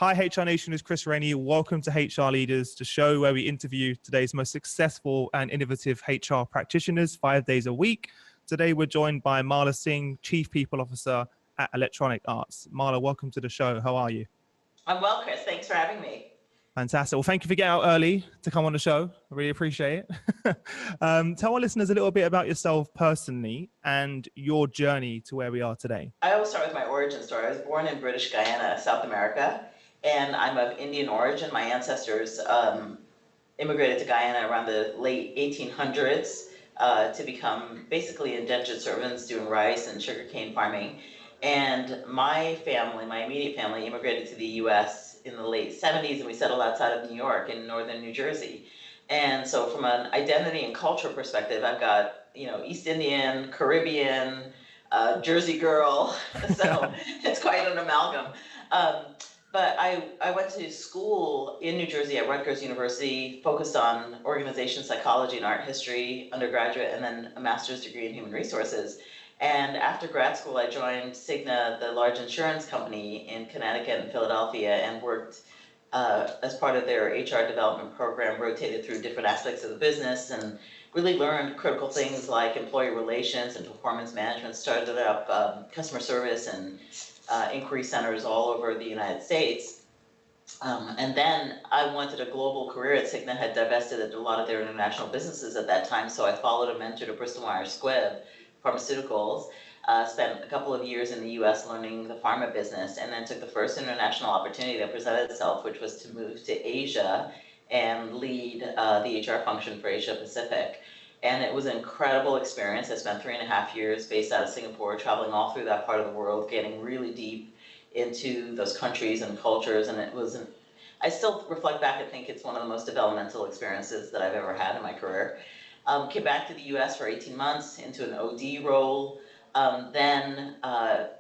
Hi, HR Nation, it's Chris Rainey. Welcome to HR Leaders, the show where we interview today's most successful and innovative HR practitioners 5 days a week. Today, we're joined by Marla Singh, Chief People Officer at Electronic Arts. Marla, welcome to the show. How are you? I'm well, Chris. Thanks for having me. Fantastic. Well, thank you for getting out early to come on the show. I really appreciate it. Tell our listeners a little bit about yourself personally and your journey to where we are today. I always start with my origin story. I was born in British Guyana, South America, and I'm of Indian origin. My ancestors immigrated to Guyana around the late 1800s to become basically indentured servants doing rice and sugarcane farming. And my family, my immediate family, immigrated to the U.S. in the late 70s, and we settled outside of New York in northern New Jersey. And so from an identity and culture perspective, I've got, East Indian, Caribbean, Jersey girl, so it's quite an amalgam. But I went to school in New Jersey at Rutgers University, focused on organization psychology and art history, undergraduate, and then a master's degree in human resources. And after grad school, I joined Cigna, the large insurance company in Connecticut and Philadelphia, and worked as part of their HR development program, rotated through different aspects of the business, and really learned critical things like employee relations and performance management, started up customer service and inquiry centers all over the United States. And then I wanted a global career at Cigna, had divested a lot of their international businesses at that time, so I followed a mentor to Bristol Myers Squibb Pharmaceuticals, spent a couple of years in the US learning the pharma business, and then took the first international opportunity that presented itself, which was to move to Asia and lead the HR function for Asia Pacific. And it was an incredible experience. I spent 3.5 years based out of Singapore, traveling all through that part of the world, getting really deep into those countries and cultures. And I still reflect back and think it's one of the most developmental experiences that I've ever had in my career. Came back to the US for 18 months into an OD role, then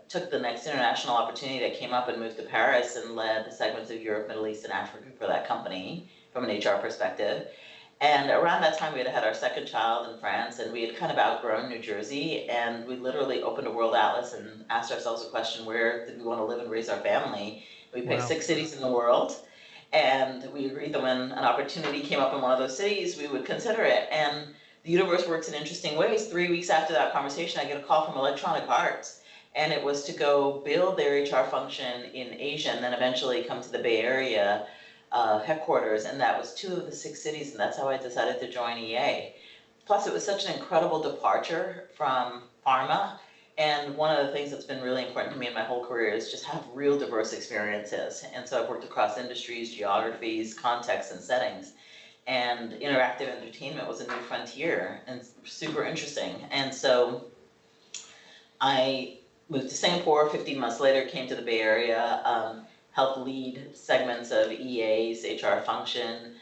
took the next international opportunity that came up and moved to Paris and led the segments of Europe, Middle East, and Africa for that company from an HR perspective. And around that time, we had had our second child in France, and we had kind of outgrown New Jersey, and we literally opened a world atlas and asked ourselves a question: where did we want to live and raise our family? We picked 6 cities in the world, and we agreed that when an opportunity came up in one of those cities, we would consider it. And the universe works in interesting ways. 3 weeks after that conversation, I get a call from Electronic Arts, and it was to go build their HR function in Asia and then eventually come to the Bay Area headquarters, and that was 2 of the 6 cities, and that's how I decided to join EA. Plus, it was such an incredible departure from pharma, and one of the things that's been really important to me in my whole career is just have real diverse experiences. And so I've worked across industries, geographies, contexts, and settings. And interactive entertainment was a new frontier and super interesting. And so I moved to Singapore. 15 months later, came to the Bay Area, helped lead segments of EA's HR function.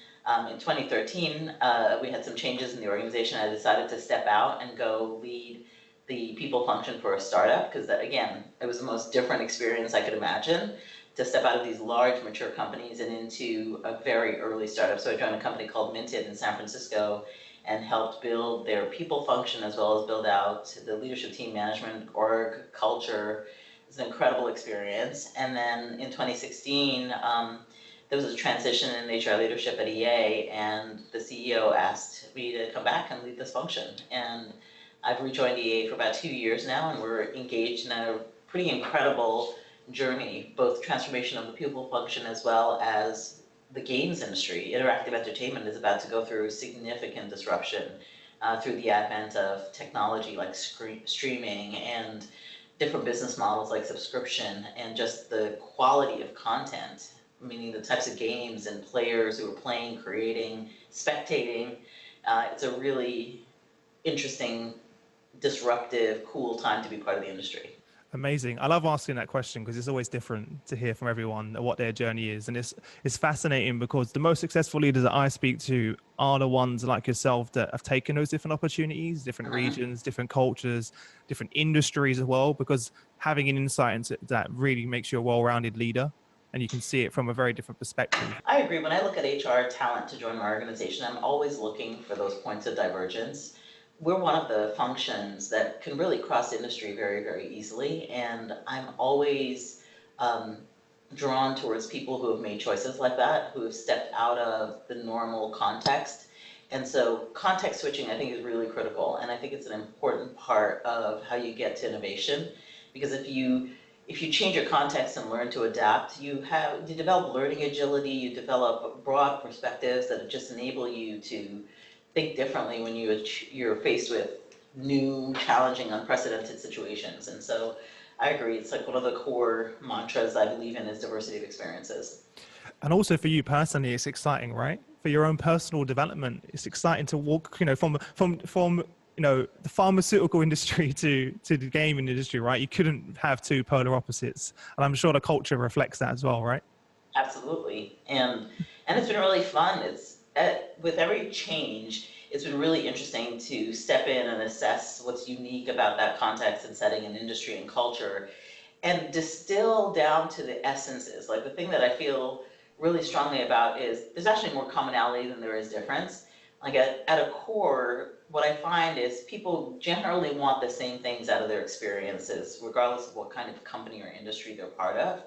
In 2013, we had some changes in the organization. I decided to step out and go lead the people function for a startup, because that, again, it was the most different experience I could imagine, to step out of these large mature companies and into a very early startup. So I joined a company called Minted in San Francisco and helped build their people function, as well as build out the leadership team, management, org, culture. It was an incredible experience. And then in 2016, there was a transition in HR leadership at EA, and the CEO asked me to come back and lead this function. And I've rejoined EA for about 2 years now, and we're engaged in a pretty incredible journey, both transformation of the people function as well as the games industry. Interactive entertainment is about to go through significant disruption through the advent of technology like streaming and different business models like subscription, and just the quality of content, meaning the types of games and players who are playing, creating, spectating. It's a really interesting, disruptive, cool time to be part of the industry. Amazing. I love asking that question because it's always different to hear from everyone what their journey is. And it's fascinating because the most successful leaders that I speak to are the ones like yourself that have taken those different opportunities, different regions, different cultures, different industries as well, because having an insight into that really makes you a well-rounded leader, and you can see it from a very different perspective. I agree. When I look at HR talent to join my organization, I'm always looking for those points of divergence. We're one of the functions that can really cross industry very, very easily, and I'm always drawn towards people who have made choices like that, who have stepped out of the normal context. And so context switching, I think, is really critical. And I think it's an important part of how you get to innovation. Because if you change your context and learn to adapt, you develop learning agility, you develop broad perspectives that just enable you to think differently when you're faced with new, challenging, unprecedented situations. And so I agree. It's like one of the core mantras I believe in is diversity of experiences. And also for you personally, it's exciting, right? For your own personal development, it's exciting to walk, from the pharmaceutical industry to the gaming industry, right? You couldn't have two polar opposites, and I'm sure the culture reflects that as well, right? Absolutely. And it's been really fun. With every change, it's been really interesting to step in and assess what's unique about that context and setting and industry and culture and distill down to the essences. Like the thing that I feel really strongly about is there's actually more commonality than there is difference. Like at a core, what I find is people generally want the same things out of their experiences, regardless of what kind of company or industry they're part of.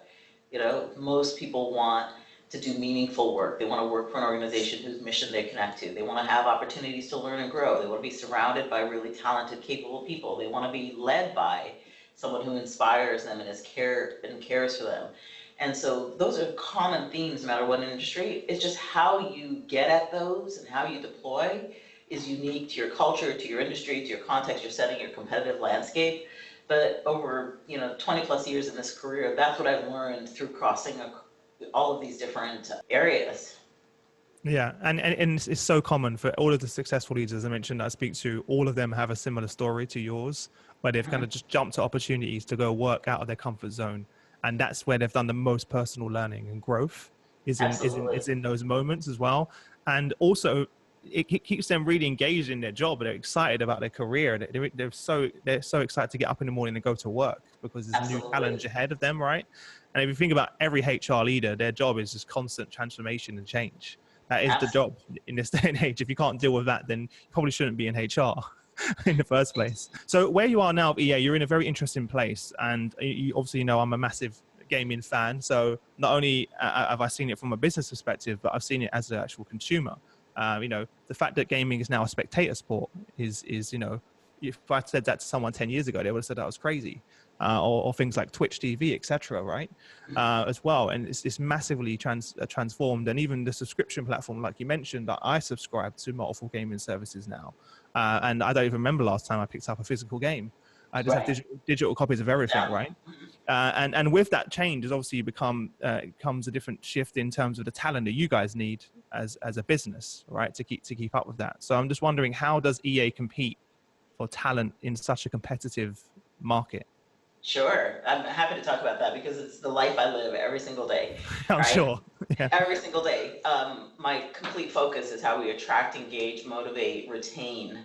Most people want to do meaningful work. They want to work for an organization whose mission they connect to. They want to have opportunities to learn and grow. They want to be surrounded by really talented, capable people. They want to be led by someone who inspires them and cares for them. And so those are common themes no matter what industry. It's just how you get at those and how you deploy is unique to your culture, to your industry, to your context, your setting, your competitive landscape. But over 20 plus years in this career, that's what I've learned through crossing all of these different areas. Yeah, and it's so common for all of the successful leaders I mentioned that I speak to. All of them have a similar story to yours, where they've kind of just jumped to opportunities to go work out of their comfort zone, and that's where they've done the most personal learning and growth is in those moments as well. And also, it keeps them really engaged in their job. They're excited about their career. They're so excited to get up in the morning and go to work because there's a new challenge ahead of them, right? And if you think about every HR leader, their job is just constant transformation and change. That is the job in this day and age. If you can't deal with that, then you probably shouldn't be in HR in the first place. So where you are now, EA, you're in a very interesting place. And you obviously know I'm a massive gaming fan. So not only have I seen it from a business perspective, but I've seen it as an actual consumer. The fact that gaming is now a spectator sport is if I said that to someone 10 years ago, they would have said that was crazy. Or things like Twitch TV, etc., right? As well. And it's massively transformed. And even the subscription platform, like you mentioned, that I subscribe to multiple gaming services now. And I don't even remember last time I picked up a physical game. I just have digital copies of everything, right? And with that change, there's obviously comes a different shift in terms of the talent that you guys need as a business, right? To keep up with that. So I'm just wondering, how does EA compete for talent in such a competitive market? Sure. I'm happy to talk about that because it's the life I live every single day. I'm right? sure. Yeah. Every single day. My complete focus is how we attract, engage, motivate, retain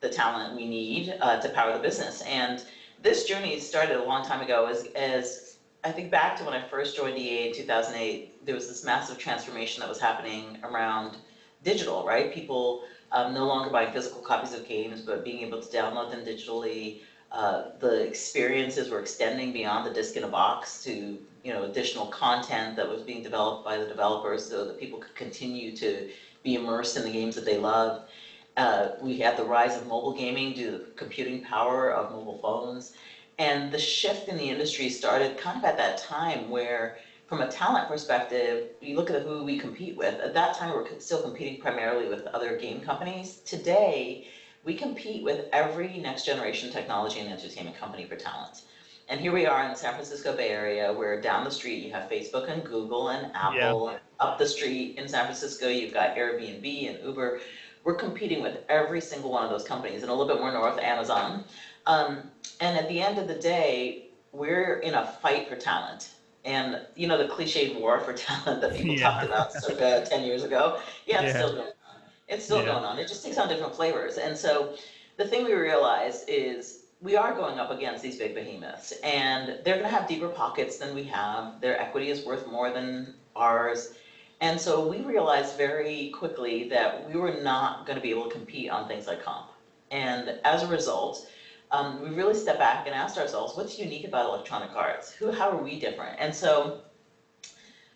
the talent we need to power the business. And this journey started a long time ago as I think back to when I first joined EA in 2008, there was this massive transformation that was happening around digital, right? People no longer buying physical copies of games, but being able to download them digitally. The experiences were extending beyond the disc in a box to additional content that was being developed by the developers so that people could continue to be immersed in the games that they love. We had the rise of mobile gaming due to the computing power of mobile phones. And the shift in the industry started kind of at that time where, from a talent perspective, you look at who we compete with. At that time, we were still competing primarily with other game companies. Today, we compete with every next generation technology and entertainment company for talent. And here we are in the San Francisco Bay Area, where down the street you have Facebook and Google and Apple. Yeah. Up the street in San Francisco, you've got Airbnb and Uber. We're competing with every single one of those companies, and a little bit more north, Amazon. And at the end of the day, we're in a fight for talent. And the cliched war for talent that people talked about circa 10 years ago, it's still going on. It's still going on. It just takes on different flavors. And so the thing we realize is we are going up against these big behemoths, and they're going to have deeper pockets than we have. Their equity is worth more than ours. And so we realized very quickly that we were not going to be able to compete on things like comp. And as a result, we really stepped back and asked ourselves, what's unique about electronic arts? How are we different? And so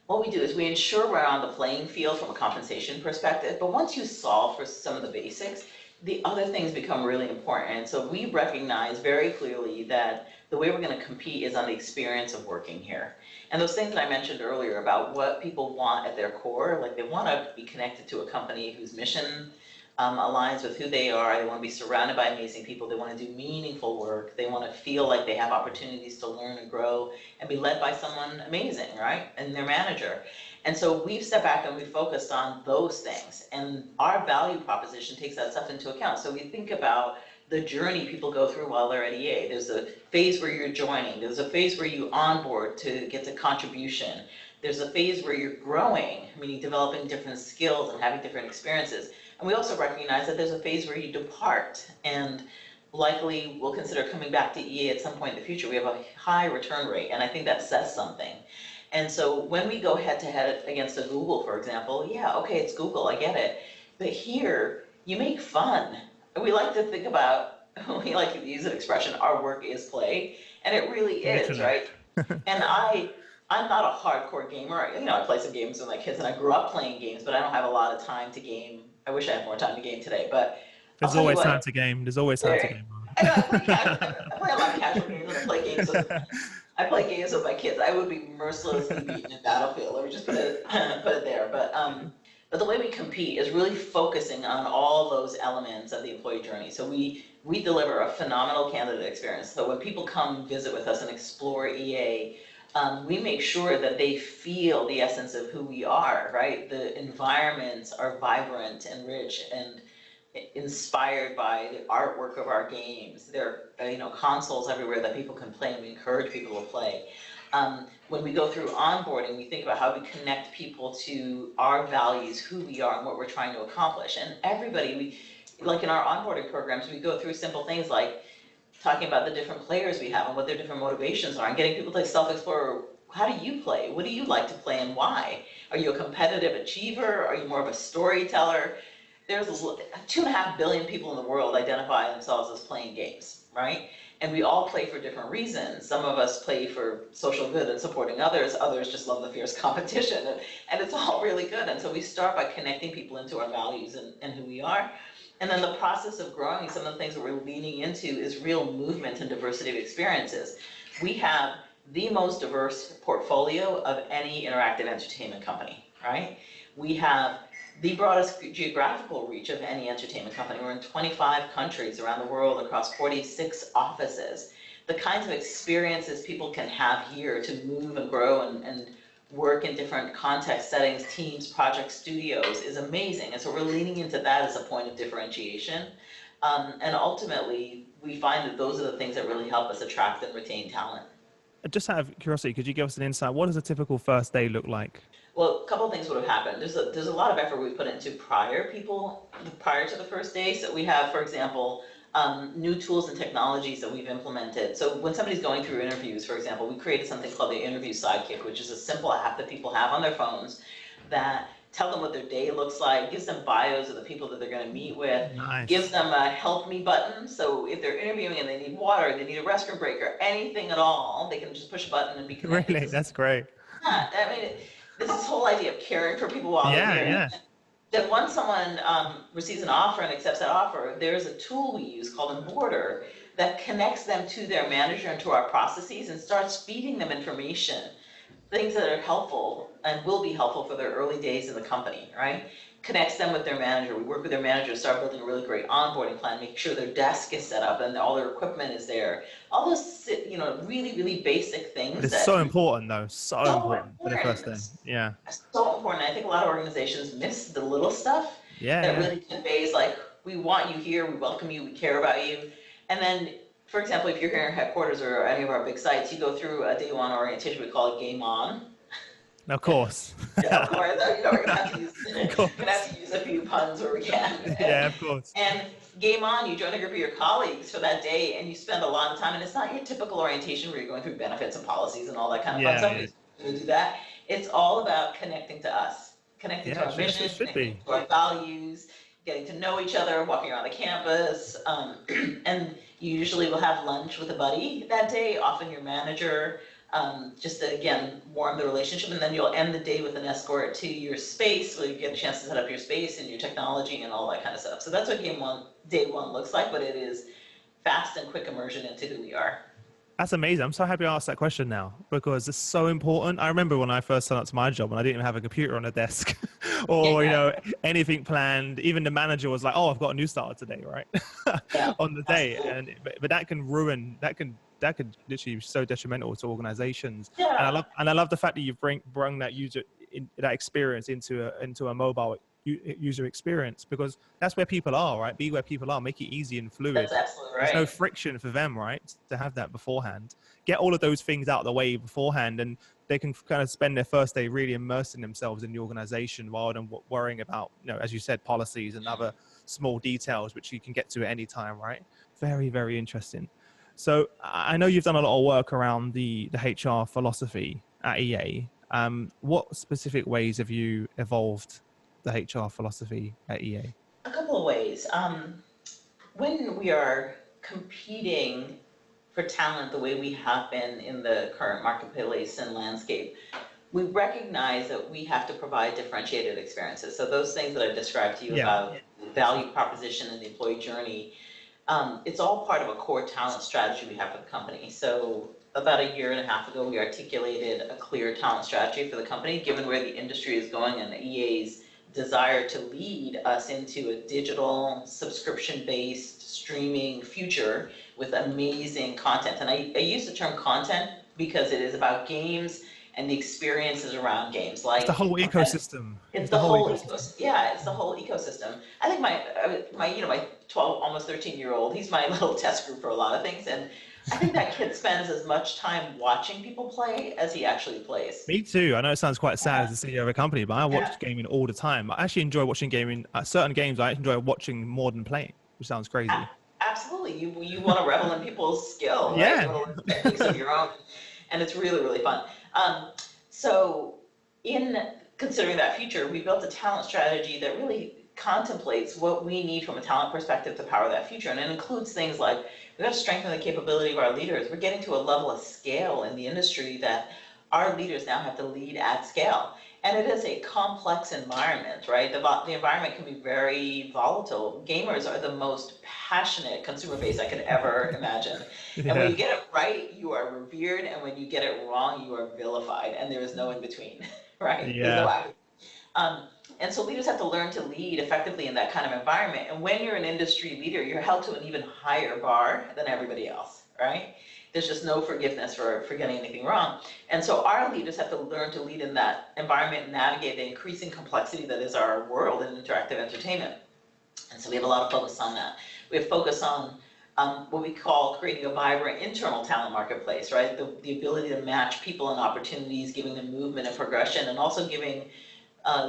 What we do is we ensure we're on the playing field from a compensation perspective, but once you solve for some of the basics, the other things become really important. And so we recognize very clearly that the way we're going to compete is on the experience of working here. And those things that I mentioned earlier about what people want at their core, like they want to be connected to a company whose mission aligns with who they are. They want to be surrounded by amazing people. They want to do meaningful work. They want to feel like they have opportunities to learn and grow and be led by someone amazing, right? And their manager. And so we've stepped back and we focused on those things. And our value proposition takes that stuff into account. So we think about the journey people go through while they're at EA. There's a phase where you're joining. There's a phase where you onboard to get to contribution. There's a phase where you're growing, meaning developing different skills and having different experiences. And we also recognize that there's a phase where you depart and likely will consider coming back to EA at some point in the future. We have a high return rate, and I think that says something. And so when we go head to head against a Google, for example, yeah, okay, it's Google, I get it. But here, you make fun. We like to think about, we like to use an expression, our work is play, and it really is, right? And I'm not a hardcore gamer. You know, I play some games with my kids, and I grew up playing games, but I don't have a lot of time to game. I wish I had more time to game today, but there's always time to game. There's always time to game. I know, I play a lot of casual games, and I play games with my kids. I would be mercilessly beaten in Battlefield. Let me just put it there. But the way we compete is really focusing on all those elements of the employee journey. So we deliver a phenomenal candidate experience. So when people come visit with us and explore EA, we make sure that they feel the essence of who we are, right? The environments are vibrant and rich and inspired by the artwork of our games. There are consoles everywhere that people can play, and we encourage people to play. When we go through onboarding, we think about how we connect people to our values, who we are, and what we're trying to accomplish. And everybody, like in our onboarding programs, we go through simple things like talking about the different players we have and what their different motivations are, and getting people to self-explore. How do you play? What do you like to play, and why? Are you a competitive achiever? Are you more of a storyteller? There's 2.5 billion people in the world identify themselves as playing games, right? And we all play for different reasons. Some of us play for social good and supporting others. Others just love the fierce competition, and it's all really good. And so we start by connecting people into our values and who we are. And then the process of growing, some of the things that we're leaning into is real movement and diversity of experiences. We have the most diverse portfolio of any interactive entertainment company, right? We have the broadest geographical reach of any entertainment company. We're in 25 countries around the world across 46 offices. The kinds of experiences people can have here to move and grow and work in different context settings, teams, projects, studios is amazing. And so we're leaning into that as a point of differentiation. And ultimately, we find that those are the things that really help us attract and retain talent. Just out of curiosity, could you give us an insight? What does a typical first day look like? Well, a couple of things would have happened. There's a lot of effort we put into prior to the first day. So we have, for example, new tools and technologies that we've implemented. So when somebody's going through interviews, for example, we created something called the Interview Sidekick, which is a simple app that people have on their phones that tell them what their day looks like, gives them bios of the people that they're going to meet with, Nice. Gives them a help me button. So if they're interviewing and they need water, they need a restroom break or anything at all, they can just push a button and be connected. Really? That's great. Yeah, I mean, this whole idea of caring for people while they're here. Yeah. That once someone receives an offer and accepts that offer, there's a tool we use called Boardroom that connects them to their manager and to our processes and starts feeding them information, things that are helpful and will be helpful for their early days in the company, right? Connects them with their manager. We work with their manager to start building a really great onboarding plan, make sure their desk is set up and all their equipment is there. All those, really, really basic things. It's so important though. So important for the first day. Yeah. So important. I think a lot of organizations miss the little stuff that really conveys like, we want you here, we welcome you, we care about you. And then, for example, if you're here in headquarters or any of our big sites, you go through a day one orientation, we call it Game On. Of course. Yeah, of course. We're going to have to use a few puns where we can. Yeah, of course. And Game On, you join a group of your colleagues for that day and you spend a lot of time, and it's not your typical orientation where you're going through benefits and policies and all that kind of fun stuff. You do that. It's all about connecting to us, connecting to our mission, connecting to our values, getting to know each other, walking around the campus, and you usually will have lunch with a buddy that day, often your manager, just to, again, warm the relationship, and then you'll end the day with an escort to your space where you get a chance to set up your space and your technology and all that kind of stuff. So that's what day one looks like, but it is fast and quick immersion into who we are. That's amazing. I'm so happy I asked that question now because it's so important. I remember when I first signed up to my job and I didn't even have a computer on the desk or, anything planned. Even the manager was like, oh, I've got a new starter today, right? On the day. And but that can ruin, that could literally be so detrimental to organizations. Yeah. And I love the fact that you've brought that experience into a mobile user experience, because that's where people are, right? Be where people are, make it easy and fluid. That's absolutely right. There's no friction for them, right? To have that beforehand, get all of those things out of the way beforehand, and they can kind of spend their first day really immersing themselves in the organization rather than worrying about, as you said, policies and other small details, which you can get to at any time, right? Very, very interesting. So I know you've done a lot of work around the HR philosophy at EA. What specific ways have you evolved the HR philosophy at EA? A couple of ways. When we are competing for talent the way we have been in the current marketplace and landscape, we recognize that we have to provide differentiated experiences. So those things that I've described to you about the value proposition and the employee journey, it's all part of a core talent strategy we have for the company. So about a year and a half ago, we articulated a clear talent strategy for the company, given where the industry is going and EA's desire to lead us into a digital subscription-based streaming future with amazing content. And I use the term content because it is about games and the experiences around games. Like it's the whole ecosystem. It's the whole ecosystem. Yeah, it's the whole ecosystem. I think my 12, almost 13-year-old, he's my little test group for a lot of things. And I think that kid spends as much time watching people play as he actually plays. Me too. I know it sounds quite sad as the CEO of a company, but I watch gaming all the time. I actually enjoy watching gaming. Certain games I enjoy watching more than playing, which sounds crazy. Absolutely. You want to revel in people's skill, right? Yeah. You want to learn techniques of your own. And it's really, really fun. So in considering that future, we built a talent strategy that really contemplates what we need from a talent perspective to power that future. And it includes things like, we've got to strengthen the capability of our leaders. We're getting to a level of scale in the industry that our leaders now have to lead at scale. And it is a complex environment, right? The environment can be very volatile. Gamers are the most passionate consumer base I could ever imagine. And when you get it right, you are revered. And when you get it wrong, you are vilified. And there is no in between, right? Yeah. And so leaders have to learn to lead effectively in that kind of environment. And when you're an industry leader, you're held to an even higher bar than everybody else, right? There's just no forgiveness for getting anything wrong. And so our leaders have to learn to lead in that environment and navigate the increasing complexity that is our world in interactive entertainment. And so we have a lot of focus on that. We have focus on what we call creating a vibrant internal talent marketplace, right? The ability to match people and opportunities, giving them movement and progression, and also giving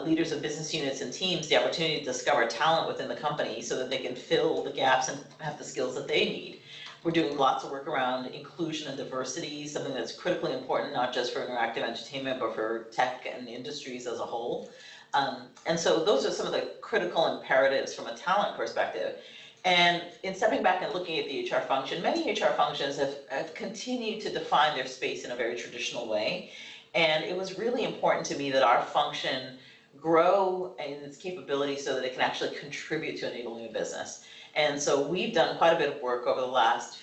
leaders of business units and teams the opportunity to discover talent within the company so that they can fill the gaps and have the skills that they need. We're doing lots of work around inclusion and diversity, something that's critically important, not just for interactive entertainment, but for tech and industries as a whole. And so those are some of the critical imperatives from a talent perspective. And in stepping back and looking at the HR function, many HR functions have continued to define their space in a very traditional way. And it was really important to me that our function grow in its capability so that it can actually contribute to enabling a business. And so we've done quite a bit of work over the last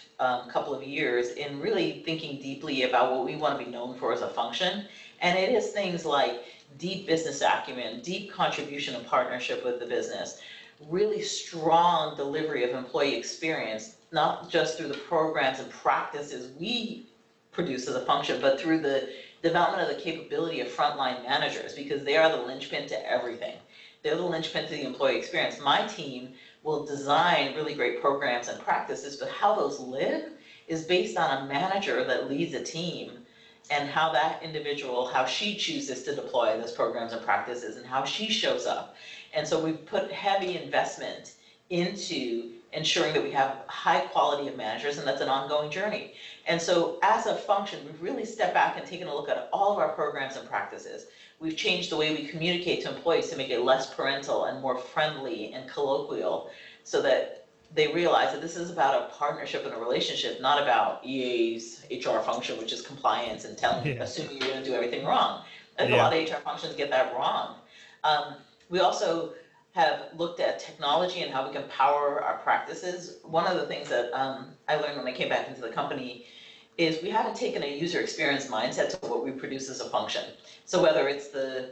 couple of years in really thinking deeply about what we want to be known for as a function. And it is things like deep business acumen, deep contribution and partnership with the business, really strong delivery of employee experience, not just through the programs and practices we produce as a function, but through the development of the capability of frontline managers, because they are the linchpin to everything. They're the linchpin to the employee experience. My team will design really great programs and practices, but how those live is based on a manager that leads a team and how that individual, how she chooses to deploy those programs and practices and how she shows up. And so we've put heavy investment into ensuring that we have high quality of managers, and that's an ongoing journey. And so as a function, we've really stepped back and taken a look at all of our programs and practices. We've changed the way we communicate to employees to make it less parental and more friendly and colloquial, so that they realize that this is about a partnership and a relationship, not about EA's HR function, which is compliance and assuming you're going to do everything wrong. I think a lot of HR functions get that wrong. We also have looked at technology and how we can power our practices. One of the things that I learned when I came back into the company is we haven't taken a user experience mindset to what we produce as a function. So whether it's the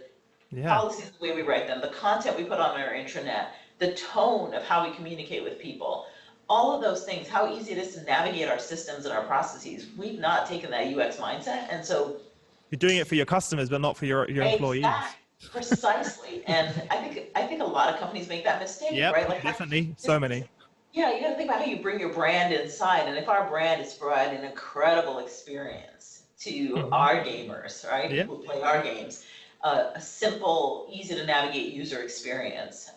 policies, the way we write them, the content we put on our intranet, the tone of how we communicate with people, all of those things, how easy it is to navigate our systems and our processes, we've not taken that UX mindset. And so you're doing it for your customers, but not for your employees. Precisely. And I think a lot of companies make that mistake, right? Like definitely. So many. Yeah, you got to think about how you bring your brand inside. And if our brand is providing an incredible experience to our gamers, right? People who play our games, a simple, easy to navigate user experience.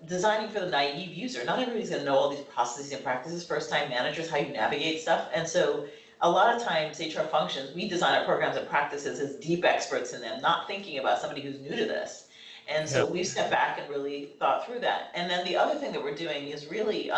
Designing for the naive user. Not everybody's going to know all these processes and practices, first-time managers, how you navigate stuff. And so a lot of times HR functions, we design our programs and practices as deep experts in them, not thinking about somebody who's new to this. And so we've stepped back and really thought through that. And then the other thing that we're doing is really,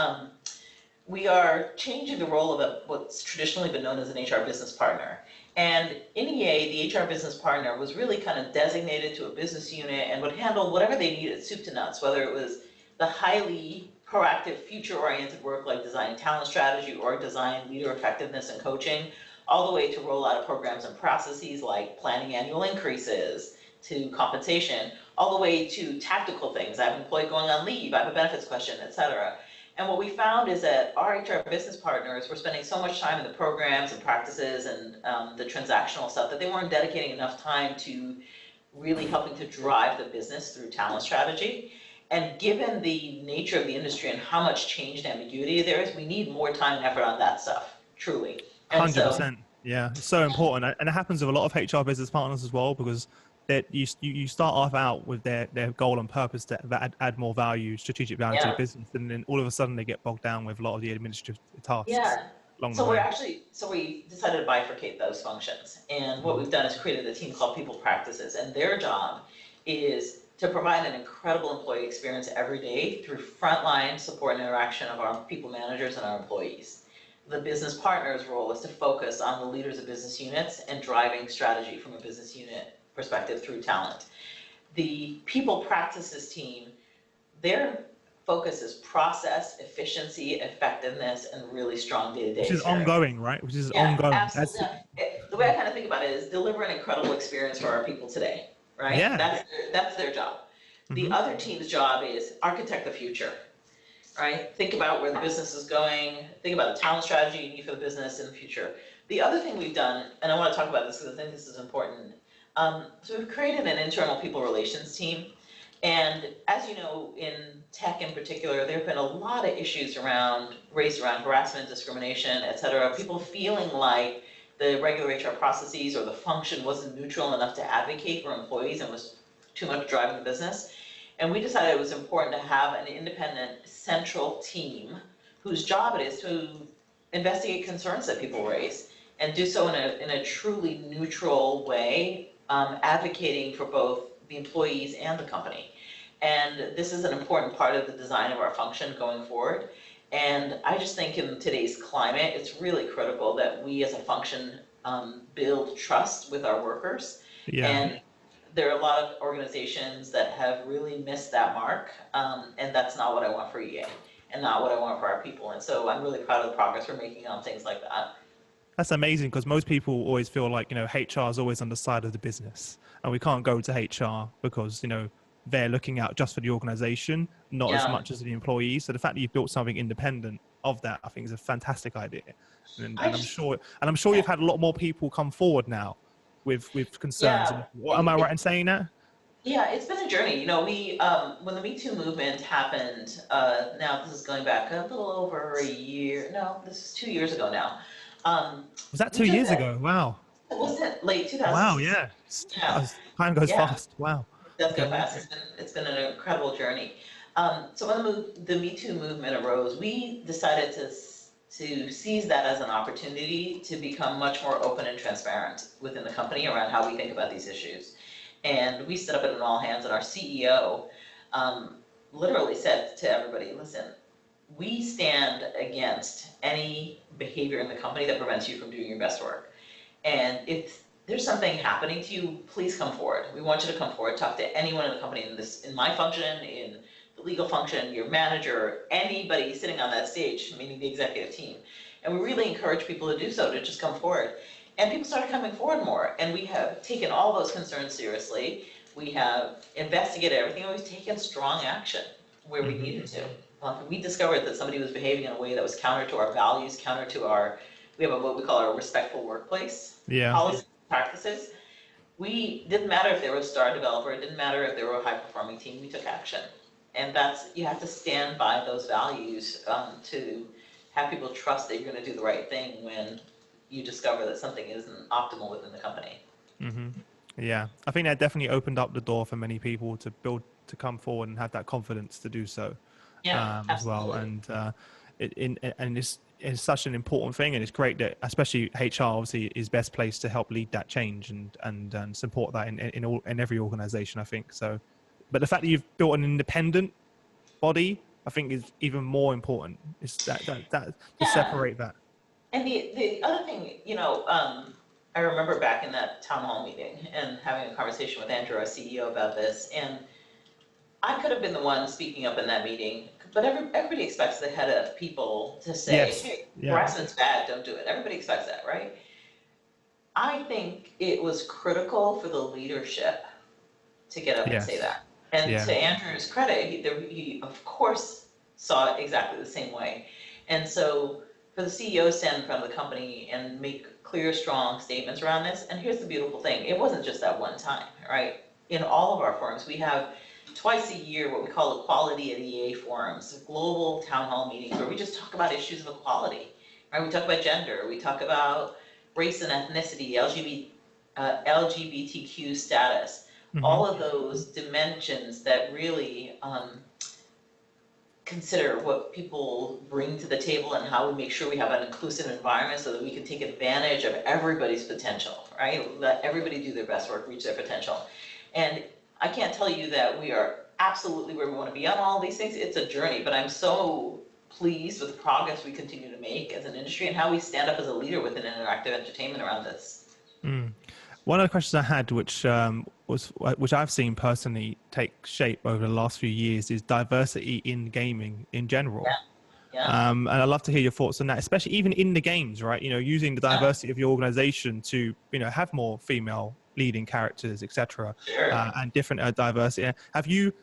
we are changing the role of what's traditionally been known as an HR business partner. And in EA, the HR business partner was really kind of designated to a business unit and would handle whatever they needed, soup to nuts, whether it was the highly proactive, future-oriented work like designing talent strategy or design leader effectiveness and coaching, all the way to roll out of programs and processes like planning annual increases, to compensation, all the way to tactical things. I have an employee going on leave, I have a benefits question, et cetera. And what we found is that our HR business partners were spending so much time in the programs and practices and the transactional stuff that they weren't dedicating enough time to really helping to drive the business through talent strategy. And given the nature of the industry and how much change and ambiguity there is, we need more time and effort on that stuff, truly. And 100%. Yeah, it's so important. And it happens with a lot of HR business partners as well, because you start off out with their goal and purpose to add more value, strategic value to the business, and then all of a sudden they get bogged down with a lot of the administrative tasks. Along the way. We decided to bifurcate those functions, and what we've done is created a team called People Practices, and their job is to provide an incredible employee experience every day through frontline support and interaction of our people managers and our employees. The business partner's role is to focus on the leaders of business units and driving strategy from a business unit perspective through talent. The people practices team, their focus is process, efficiency, effectiveness, and really strong day-to-day. Which is ongoing, right? Which is ongoing. Absolutely. The way I kind of think about it is deliver an incredible experience for our people today, right? Yeah. That's their job. The other team's job is architect the future, right? Think about where the business is going. Think about the talent strategy you need for the business in the future. The other thing we've done, and I want to talk about this because I think this is important, so we've created an internal people relations team. And as you know, in tech in particular, there have been a lot of issues around race, around harassment, discrimination, et cetera. People feeling like the regular HR processes or the function wasn't neutral enough to advocate for employees and was too much driving the business. And we decided it was important to have an independent central team whose job it is to investigate concerns that people raise and do so in a truly neutral way, advocating for both the employees and the company. And this is an important part of the design of our function going forward. And I just think in today's climate, it's really critical that we as a function build trust with our workers. And there are a lot of organizations that have really missed that mark. And that's not what I want for EA and not what I want for our people. And so I'm really proud of the progress we're making on things like that. That's amazing, because most people always feel like, HR is always on the side of the business, and we can't go to HR because, they're looking out just for the organization, not as much as the employees. So the fact that you've built something independent of that, I think, is a fantastic idea. And I'm sure you've had a lot more people come forward now with concerns. Am I right in saying that? Yeah, it's been a journey. When the Me Too movement happened, now this is going back a little over a year. No, this is 2 years ago now. Was that 2 years ago? Wow. Was it late 2000? Wow, time goes fast. Wow. It does go fast. It's been an incredible journey. So when the Me Too movement arose, we decided to seize that as an opportunity to become much more open and transparent within the company around how we think about these issues. And we set up an all hands, and our CEO literally said to everybody, listen, we stand against any behavior in the company that prevents you from doing your best work. And if there's something happening to you, please come forward. We want you to come forward, talk to anyone in the company, in my function, in the legal function, your manager, anybody sitting on that stage, meaning the executive team. And we really encourage people to do so, to just come forward. And people started coming forward more. And we have taken all those concerns seriously. We have investigated everything, and we've taken strong action where we needed to. We discovered that somebody was behaving in a way that was counter to our values, counter to we have what we call our respectful workplace policies and practices. We didn't matter if they were a star developer, it didn't matter if they were a high performing team, we took action. And you have to stand by those values to have people trust that you're going to do the right thing when you discover that something isn't optimal within the company. Yeah, I think that definitely opened up the door for many people to come forward and have that confidence to do so. As well. And it's such an important thing, and it's great that especially HR obviously is best placed to help lead that change and support that in every organization, I think. So, but the fact that you've built an independent body, I think, is even more important. It's that to separate that. And the other thing, I remember back in that town hall meeting and having a conversation with Andrew, our CEO, about this, and I could have been the one speaking up in that meeting, but everybody expects the head of people to say, hey, harassment's bad, don't do it. Everybody expects that, right? I think it was critical for the leadership to get up and say that. And to Andrew's credit, he of course saw it exactly the same way. And so for the CEO to stand in front of the company and make clear, strong statements around this, and here's the beautiful thing, it wasn't just that one time, right? In all of our forums, we have twice a year what we call equality at EA forums, global town hall meetings where we just talk about issues of equality, right? We talk about gender, we talk about race and ethnicity, LGBTQ status, all of those dimensions that really consider what people bring to the table and how we make sure we have an inclusive environment so that we can take advantage of everybody's potential, right? Let everybody do their best work, reach their potential. And I can't tell you that we are absolutely where we want to be on all these things. It's a journey, but I'm so pleased with the progress we continue to make as an industry and how we stand up as a leader within interactive entertainment around this. One of the questions I had, which I've seen personally take shape over the last few years, is diversity in gaming in general. And I'd love to hear your thoughts on that, especially even in the games, right? Using the diversity of your organization to, have more female leading characters, etc., and different diversity. Have you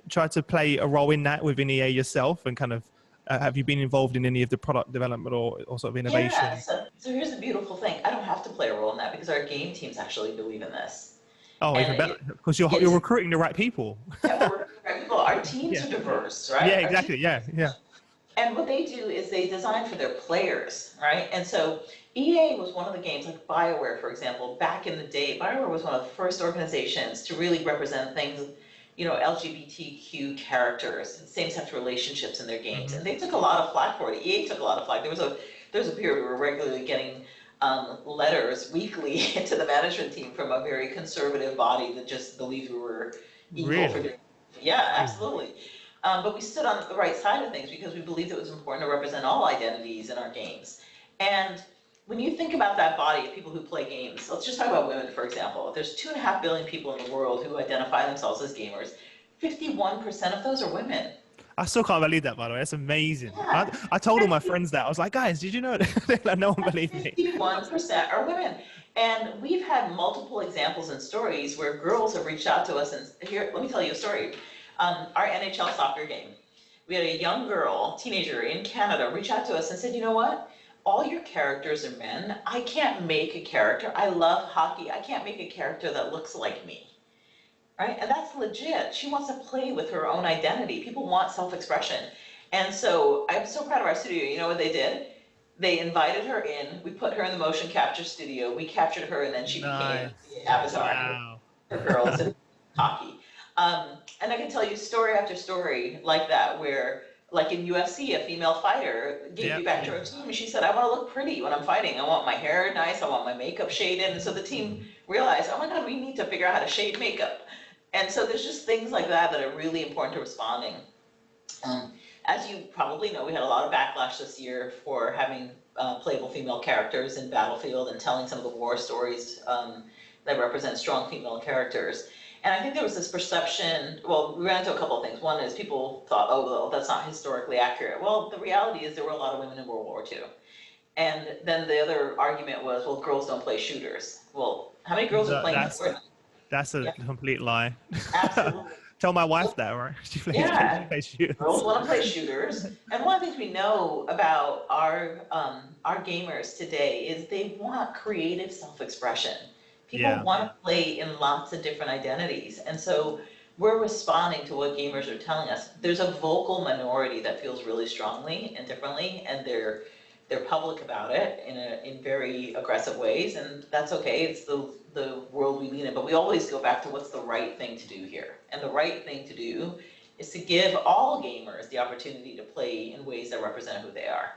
tried to play a role in that within EA yourself, and kind of have you been involved in any of the product development or sort of innovation? Yeah, so here's the beautiful thing. I don't have to play a role in that because our game teams actually believe in this. Oh, even better, because you're recruiting the right people. Yeah, we're recruiting the right people. Our teams are diverse, right? Yeah, exactly. Yeah. And what they do is they design for their players, right? And so EA was one of the games, like BioWare, for example, back in the day. BioWare was one of the first organizations to really represent things, LGBTQ characters, same-sex relationships in their games. And they took a lot of flack for it. EA took a lot of flack. There was a period we were regularly getting letters weekly to the management team from a very conservative body that just believed we were equal for doing. Yeah, absolutely. But we stood on the right side of things because we believed it was important to represent all identities in our games. And when you think about that body of people who play games, let's just talk about women, for example. There's 2.5 billion people in the world who identify themselves as gamers. 51% of those are women. I still can't believe that, by the way. That's amazing. Yeah. I told all my friends that. I was like, guys, did you know that? No one believed me. 51% are women. And we've had multiple examples and stories where girls have reached out to us. And here, let me tell you a story. Our NHL soccer game. We had a young girl, teenager in Canada, reach out to us and said, you know what? All your characters are men. I can't make a character. I love hockey. I can't make a character that looks like me. Right? And that's legit. She wants to play with her own identity. People want self-expression. And so I'm so proud of our studio. You know what they did? They invited her in. We put her in the motion capture studio. We captured her, and then she became the avatar for girls in hockey. And I can tell you story after story like that, where like in UFC, a female fighter gave Yeah. feedback to her team. She said, I want to look pretty when I'm fighting. I want my hair nice. I want my makeup shaded. And so the team realized, oh my God, we need to figure out how to shade makeup. And so there's just things like that that are really important to responding. Um, as you probably know, we had a lot of backlash this year for having playable female characters in Battlefield and telling some of the war stories that represent strong female characters. And I think there was this perception, well, we ran into a couple of things. One is people thought, oh, well, that's not historically accurate. Well, the reality is there were a lot of women in World War II. And then the other argument was, well, girls don't play shooters. Well, how many girls are playing Fortnite? That's a Yeah, complete lie. absolutely. Tell my wife that, right? She Yeah, plays shooters. girls want to play shooters. And one of the things we know about our gamers today is they want creative self-expression. People Yeah. want to play in lots of different identities. And so we're responding to what gamers are telling us. There's a vocal minority that feels really strongly and differently, and they're public about it in very aggressive ways, and that's okay. It's the world we lead in, but we always go back to what's the right thing to do here. And the right thing to do is to give all gamers the opportunity to play in ways that represent who they are.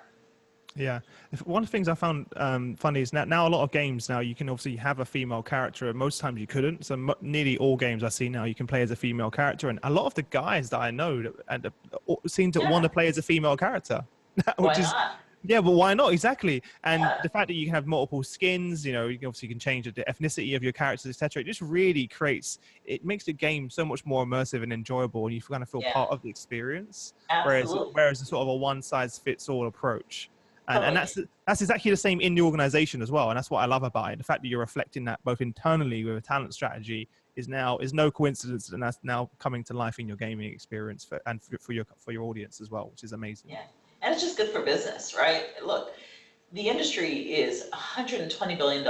Yeah. One of the things I found funny is now a lot of games now you can obviously have a female character, and most times you couldn't. So nearly all games I see now you can play as a female character, and a lot of the guys that I know seem to want to play as a female character, Why which is not? yeah, but why not? Exactly. And Yeah, the fact that you can have multiple skins, you obviously can change the ethnicity of your characters, etc. It just really makes the game so much more immersive and enjoyable, and you kind of feel yeah, part of the experience. absolutely. Whereas a sort of a one size fits all approach, and Totally. that's exactly the same in the organization as well. And that's what I love about it. The fact that you're reflecting that both internally with a talent strategy is no coincidence, and that's now coming to life in your gaming experience for your audience as well, which is amazing. Yeah. And it's just good for business, right? Look, the industry is $120 billion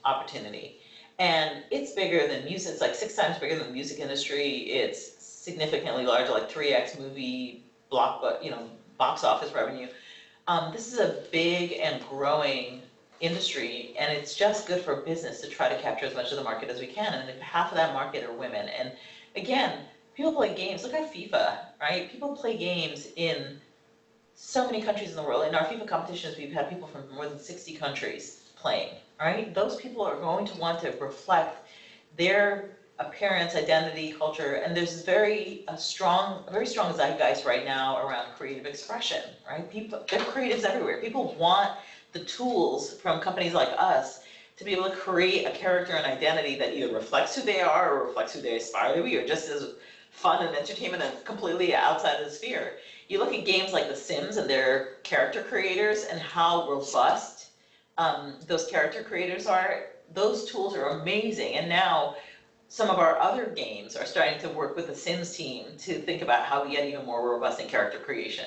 opportunity, and it's bigger than music. It's like 6 times bigger than the music industry. It's significantly larger, like 3x movie box office revenue. This is a big and growing industry, and it's just good for business to try to capture as much of the market as we can. And if half of that market are women, and again, people play games. Look at FIFA, right? People play games in so many countries in the world. In our FIFA competitions, we've had people from more than 60 countries playing, right? Those people are going to want to reflect their appearance, identity, culture, and there's very strong zeitgeist right now around creative expression, right? There are creatives everywhere. People want the tools from companies like us to be able to create a character and identity that either reflects who they are or reflects who they aspire to be, or just as fun and entertainment and completely outside of the sphere. You look at games like The Sims and their character creators and how robust those character creators are. Those tools are amazing. And now some of our other games are starting to work with the Sims team to think about how we get even more robust in character creation.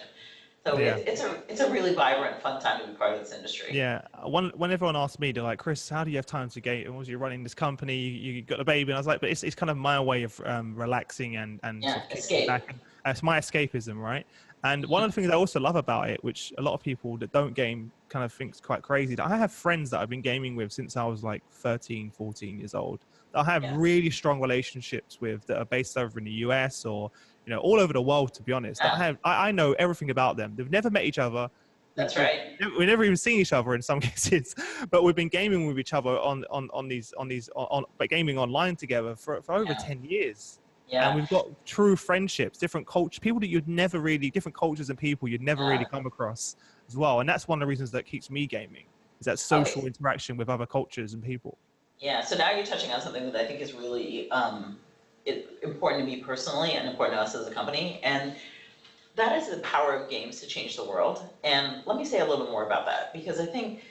So Yeah. it's a really vibrant, fun time to be part of this industry. Yeah, when everyone asked me, they're like, Chris, how do you have time to game? And was you running this company? You got a baby, and I was like, but it's kind of my way of relaxing and sort of kicking Escape. back. And, it's my escapism, right? And one of the things I also love about it, which a lot of people that don't game kind of thinks quite crazy, that I have friends that I've been gaming with since I was like 13, 14 years old. That I have really strong relationships with that are based over in the US or all over the world. To be honest, I know everything about them. They've never met each other. That's right. We've never even seen each other in some cases, but we've been gaming with each other on gaming online together for over 10 years. Yeah. And we've got true friendships, different cultures, people that different cultures and people you'd never really come across as well. And that's one of the reasons that keeps me gaming, is that social interaction with other cultures and people. Yeah, so now you're touching on something that I think is really important to me personally and important to us as a company. And that is the power of games to change the world. And let me say a little bit more about that, because I think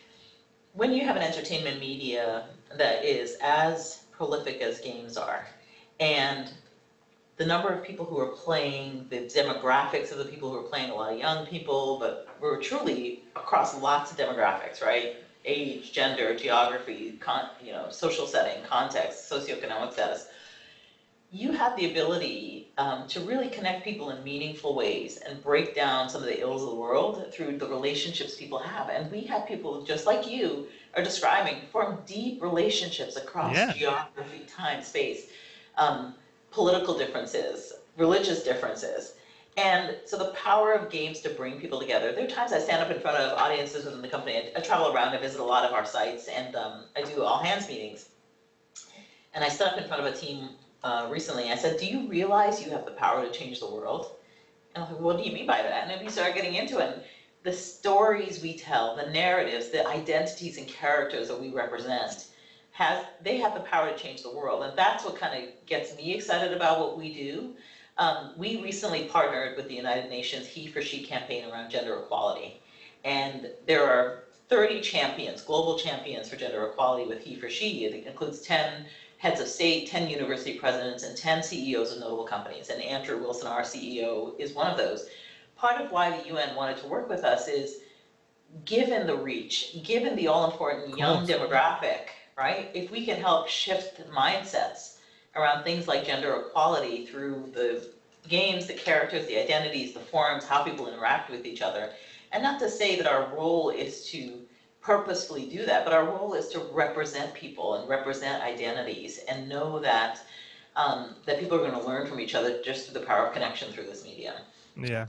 when you have an entertainment media that is as prolific as games are, and the number of people who are playing, the demographics of the people who are playing, a lot of young people, but we're truly across lots of demographics, right? Age, gender, geography, social setting, context, socioeconomic status. You have the ability to really connect people in meaningful ways and break down some of the ills of the world through the relationships people have. And we have people just like you are describing, form deep relationships across geography, time, space. political differences, religious differences. And so the power of games to bring people together. There are times I stand up in front of audiences within the company. I travel around, I visit a lot of our sites, and I do all hands meetings. And I stood up in front of a team recently. I said, do you realize you have the power to change the world? And I was like, what do you mean by that? And then we started getting into it. And the stories we tell, the narratives, the identities and characters that we represent, they have the power to change the world. And that's what kind of gets me excited about what we do. We recently partnered with the United Nations He for She campaign around gender equality. And there are 30 champions, global champions for gender equality with He for She. It includes 10 heads of state, 10 university presidents, and 10 CEOs of notable companies. And Andrew Wilson, our CEO, is one of those. Part of why the UN wanted to work with us is, given the reach, given the all-important young demographic, right? If we can help shift mindsets around things like gender equality through the games, the characters, the identities, the forums, how people interact with each other. And not to say that our role is to purposefully do that, but our role is to represent people and represent identities and know that that people are going to learn from each other just through the power of connection through this medium. Yeah.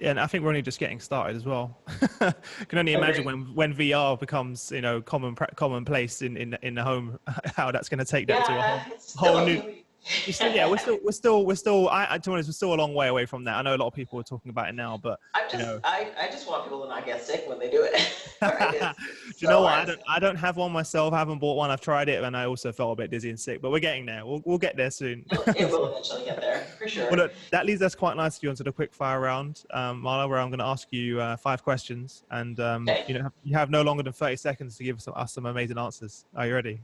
And I think we're only just getting started as well. I can only imagine when VR becomes, commonplace in the home, how that's going to take that to a whole new. We're still, to be honest, we're still a long way away from that. I know a lot of people are talking about it now, but I just want people to not get sick when they do it. Do you know what? I don't have one myself. I haven't bought one. I've tried it, and I also felt a bit dizzy and sick. But we're getting there. We'll get there soon. It will eventually get there, for sure. Well, look, that leads us quite nicely onto the quick fire round, Marla, where I'm going to ask you 5 questions, and you have no longer than 30 seconds to give us some amazing answers. Are you ready?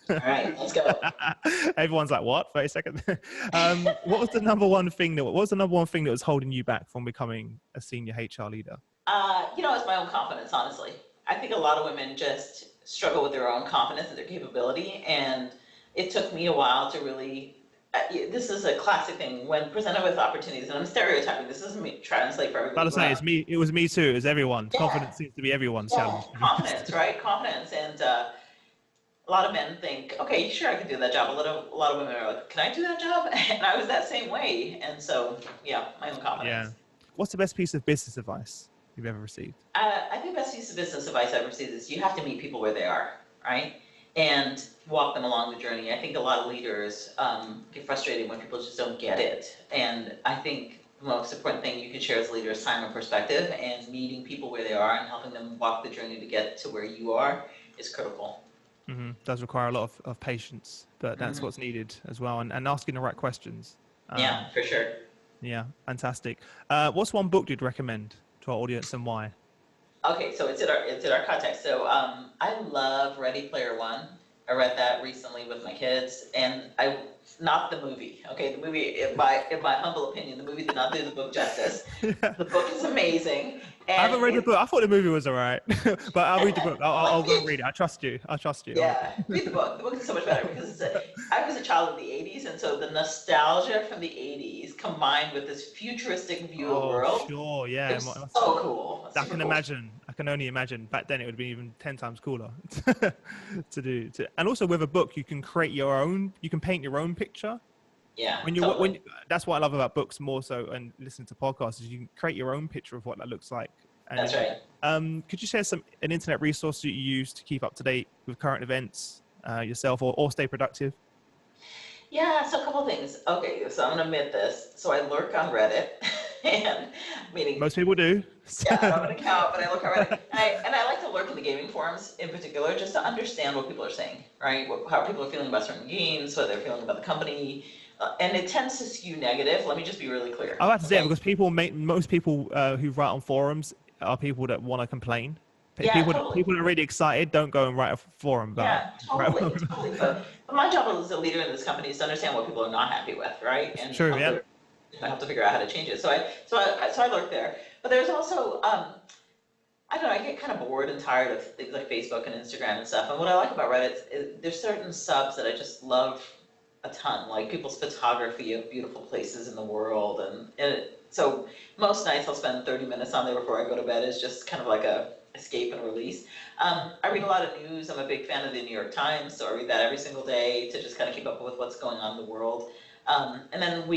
All right, let's go. Everyone's like, what? 30 seconds? What was the number one thing that was holding you back from becoming a senior HR leader? It's my own confidence, honestly. I think a lot of women just struggle with their own confidence and their capability. And it took me a while to really, this is a classic thing, when presented with opportunities, and I'm stereotyping, this doesn't translate for everybody. It was me too, it was everyone. Yeah. Confidence seems to be everyone's challenge. Confidence, right? Confidence. And a lot of men think, okay, sure, I can do that job. A lot of women are like, can I do that job? And I was that same way. And so, my own confidence. Yeah. What's the best piece of business advice you've ever received? I think the best piece of business advice I've ever received is you have to meet people where they are, right? And walk them along the journey. I think a lot of leaders get frustrated when people just don't get it. And I think the most important thing you can share as a leader is time and perspective, and meeting people where they are and helping them walk the journey to get to where you are is critical. Mm-hmm. Does require a lot of patience, but that's what's needed as well, and asking the right questions. Yeah, for sure. Yeah, fantastic. What's one book you'd recommend to our audience, and why? Okay, so it's in our context. So I love Ready Player One. I read that recently with my kids, and not the movie. Okay, the movie, in my humble opinion, the movie did not do the book justice. The book is amazing. And I haven't read the book. I thought the movie was all right, but I'll read the book. I'll go read it. I trust you. Yeah, read the book. The book is so much better because I was a child of the 80s, and so the nostalgia from the 80s combined with this futuristic view of the world. Sure, yeah. It's so cool. I can imagine. I can only imagine. Back then, it would be even 10 times cooler to do. And also with a book, you can create your own. You can paint your own picture. Yeah. That's what I love about books more so, and listening to podcasts, is you can create your own picture of what that looks like. And, that's right. Could you share an internet resource that you use to keep up to date with current events yourself, or stay productive? Yeah, so a couple things. Okay, so I'm gonna admit this. So I lurk on Reddit, and meaning most people do. Yeah, I don't want to count, but I look on Reddit, and I like to lurk in the gaming forums in particular, just to understand what people are saying, right? How people are feeling about certain games, what they're feeling about the company. And it tends to skew negative. Let me just be really clear. I have to say it because most people who write on forums are people that want to complain. People that are really excited don't go and write a forum. Totally. But my job as a leader in this company is to understand what people are not happy with, right? And true, yeah. I have to figure out how to change it. So I lurk there. But there's also I don't know, I get kind of bored and tired of things like Facebook and Instagram and stuff. And what I like about Reddit is there's certain subs that I just love a ton, like people's photography of beautiful places in the world. So most nights I'll spend 30 minutes on there before I go to bed. Is just kind of like a escape and release. I read a lot of news. I'm a big fan of the New York Times, so I read that every single day to just kind of keep up with what's going on in the world. And then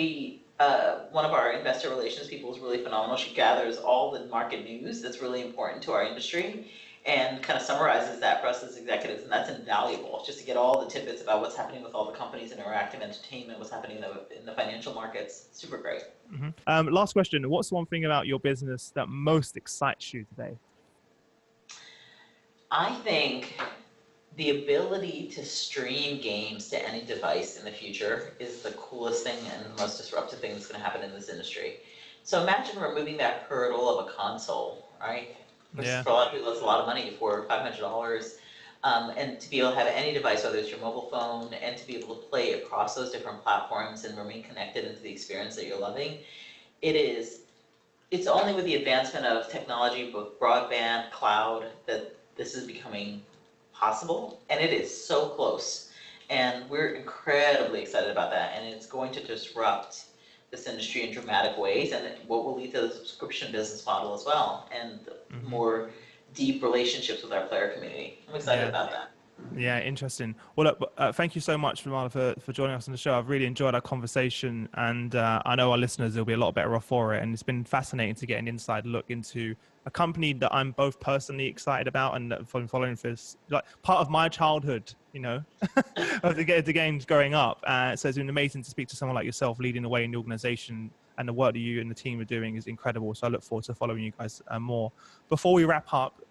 one of our investor relations people is really phenomenal. She gathers all the market news that's really important to our industry and kind of summarizes that for us as executives, and that's invaluable, just to get all the tidbits about what's happening with all the companies in interactive entertainment, what's happening in the financial markets. Super great. Last question. What's one thing about your business that most excites you today? I think the ability to stream games to any device in the future is the coolest thing and the most disruptive thing that's going to happen in this industry. So imagine removing that hurdle of a console, right? Which for a lot of people, that's a lot of money, for $500. And to be able to have any device, whether it's your mobile phone, and to be able to play across those different platforms and remain connected into the experience that you're loving, it's only with the advancement of technology, both broadband, cloud, that this is becoming possible, and it is so close. And we're incredibly excited about that, and it's going to disrupt this industry in dramatic ways, and what will lead to the subscription business model as well, and more deep relationships with our player community. I'm excited about that. Yeah, interesting. Well, look, thank you so much, Marla, for joining us on the show. I've really enjoyed our conversation, and I know our listeners will be a lot better off for it. And it's been fascinating to get an inside look into a company that I'm both personally excited about and from following for like part of my childhood, you know, of the games growing up. So it's been amazing to speak to someone like yourself leading the way in the organization, and the work that you and the team are doing is incredible. So I look forward to following you guys more. Before we wrap up,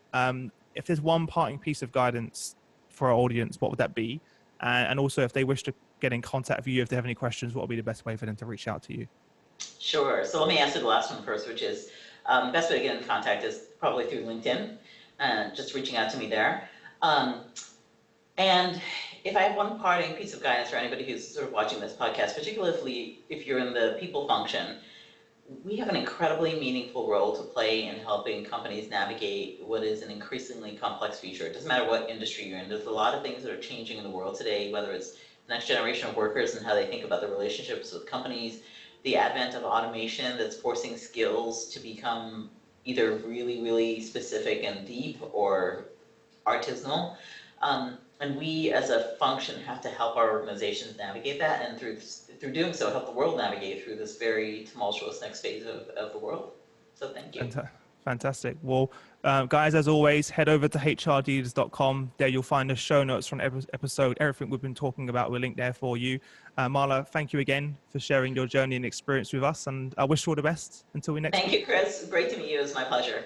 if there's one parting piece of guidance for our audience, what would that be? And also, if they wish to get in contact with you, if they have any questions, what would be the best way for them to reach out to you? Sure. So let me answer the last one first, which is best way to get in contact is probably through LinkedIn, just reaching out to me there. And if I have one parting piece of guidance for anybody who's sort of watching this podcast, particularly if you're in the people function, we have an incredibly meaningful role to play in helping companies navigate what is an increasingly complex future. It doesn't matter what industry you're in. There's a lot of things that are changing in the world today, whether it's the next generation of workers and how they think about the relationships with companies, the advent of automation that's forcing skills to become either really, really specific and deep or artisanal. And we as a function have to help our organizations navigate that, and through doing so, help the world navigate through this very tumultuous next phase of the world. So thank you. Fantastic. Well, guys, as always, head over to hrdealers.com. There you'll find the show notes from every episode. Everything we've been talking about, we're linked there for you. Marla, thank you again for sharing your journey and experience with us, and I wish you all the best until we next. Thank you, Chris. Great to meet you. It was my pleasure.